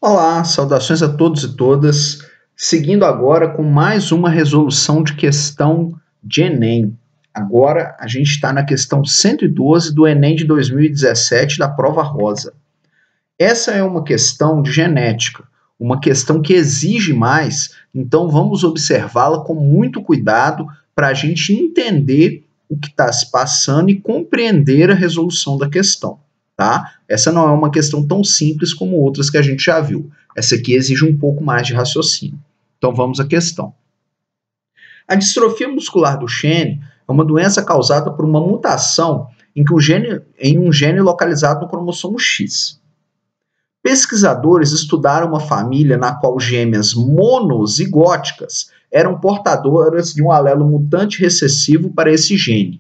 Olá, saudações a todos e todas. Seguindo agora com mais uma resolução de questão de Enem. Agora a gente está na questão 112 do Enem de 2017 da prova rosa. Essa é uma questão de genética, uma questão que exige mais, então vamos observá-la com muito cuidado para a gente entender o que está se passando e compreender a resolução da questão. Tá? Essa não é uma questão tão simples como outras que a gente já viu. Essa aqui exige um pouco mais de raciocínio. Então vamos à questão. A distrofia muscular do Duchenne é uma doença causada por uma mutação em um gene localizado no cromossomo X. Pesquisadores estudaram uma família na qual gêmeas monozigóticas eram portadoras de um alelo mutante recessivo para esse gene,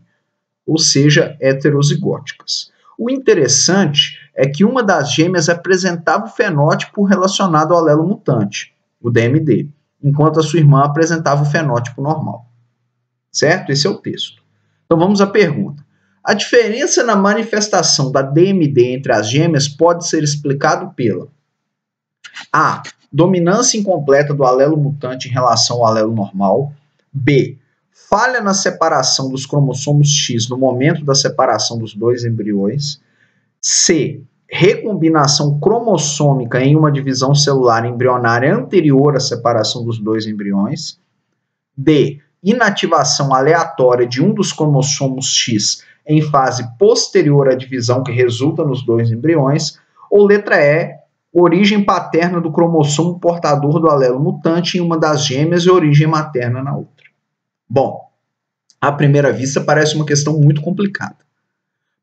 ou seja, heterozigóticas. O interessante é que uma das gêmeas apresentava o fenótipo relacionado ao alelo mutante, o DMD, enquanto a sua irmã apresentava o fenótipo normal. Certo? Esse é o texto. Então vamos à pergunta. A diferença na manifestação da DMD entre as gêmeas pode ser explicado pela A. Dominância incompleta do alelo mutante em relação ao alelo normal. B. Falha na separação dos cromossomos X no momento da separação dos dois embriões. C. Recombinação cromossômica em uma divisão celular embrionária anterior à separação dos dois embriões. D. Inativação aleatória de um dos cromossomos X em fase posterior à divisão que resulta nos dois embriões. Ou letra E. Origem paterna do cromossomo portador do alelo mutante em uma das gêmeas e origem materna na outra. Bom, à primeira vista parece uma questão muito complicada.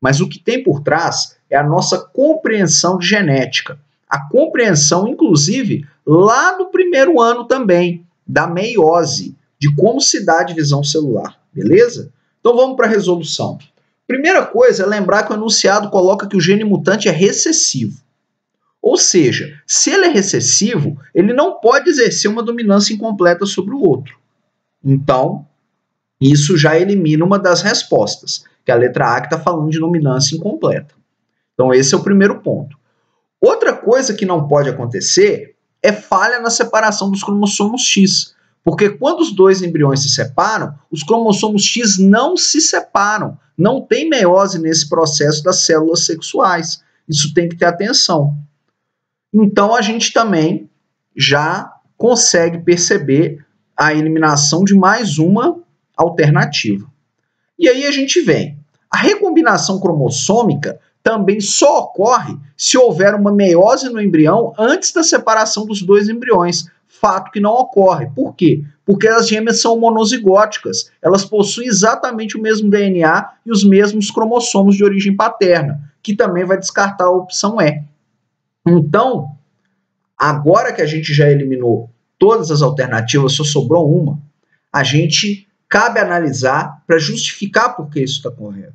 Mas o que tem por trás é a nossa compreensão de genética. A compreensão, inclusive, lá no primeiro ano também, da meiose, de como se dá a divisão celular, beleza? Então vamos para a resolução. Primeira coisa é lembrar que o enunciado coloca que o gene mutante é recessivo. Ou seja, se ele é recessivo, ele não pode exercer uma dominância incompleta sobre o outro. Então, isso já elimina uma das respostas, que é a letra A, que está falando de dominância incompleta. Então esse é o primeiro ponto. Outra coisa que não pode acontecer é falha na separação dos cromossomos X, porque quando os dois embriões se separam, os cromossomos X não se separam, não tem meiose nesse processo das células sexuais. Isso tem que ter atenção. Então a gente também já consegue perceber a eliminação de mais uma alternativa. E aí a gente vem. A recombinação cromossômica também só ocorre se houver uma meiose no embrião antes da separação dos dois embriões, fato que não ocorre. Por quê? Porque as gêmeas são monozigóticas, elas possuem exatamente o mesmo DNA e os mesmos cromossomos de origem paterna, que também vai descartar a opção E. Então, agora que a gente já eliminou todas as alternativas, só sobrou uma, a gente cabe analisar para justificar por que isso está correto.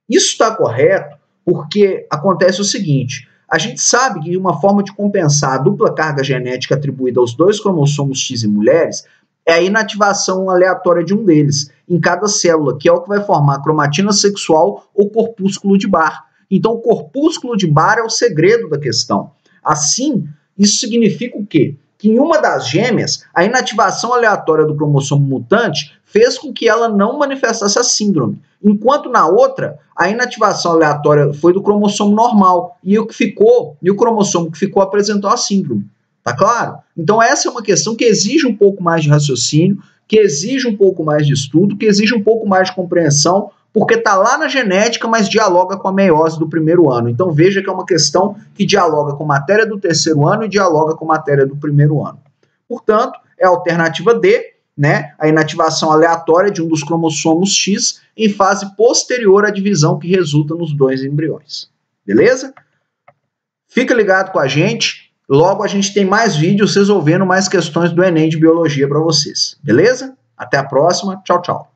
Isso está correto porque acontece o seguinte, a gente sabe que uma forma de compensar a dupla carga genética atribuída aos dois cromossomos X em mulheres é a inativação aleatória de um deles, em cada célula, que é o que vai formar a cromatina sexual ou corpúsculo de Barr. Então, o corpúsculo de Barr é o segredo da questão. Assim, isso significa o quê? Que em uma das gêmeas, a inativação aleatória do cromossomo mutante fez com que ela não manifestasse a síndrome, enquanto na outra, a inativação aleatória foi do cromossomo normal, e o cromossomo que ficou apresentou a síndrome. Tá claro? Então essa é uma questão que exige um pouco mais de raciocínio, que exige um pouco mais de estudo, que exige um pouco mais de compreensão, porque está lá na genética, mas dialoga com a meiose do primeiro ano. Então veja que é uma questão que dialoga com matéria do terceiro ano e dialoga com matéria do primeiro ano. Portanto, é a alternativa D, né? A inativação aleatória de um dos cromossomos X em fase posterior à divisão que resulta nos dois embriões. Beleza? Fica ligado com a gente. Logo a gente tem mais vídeos resolvendo mais questões do Enem de Biologia para vocês. Beleza? Até a próxima. Tchau, tchau.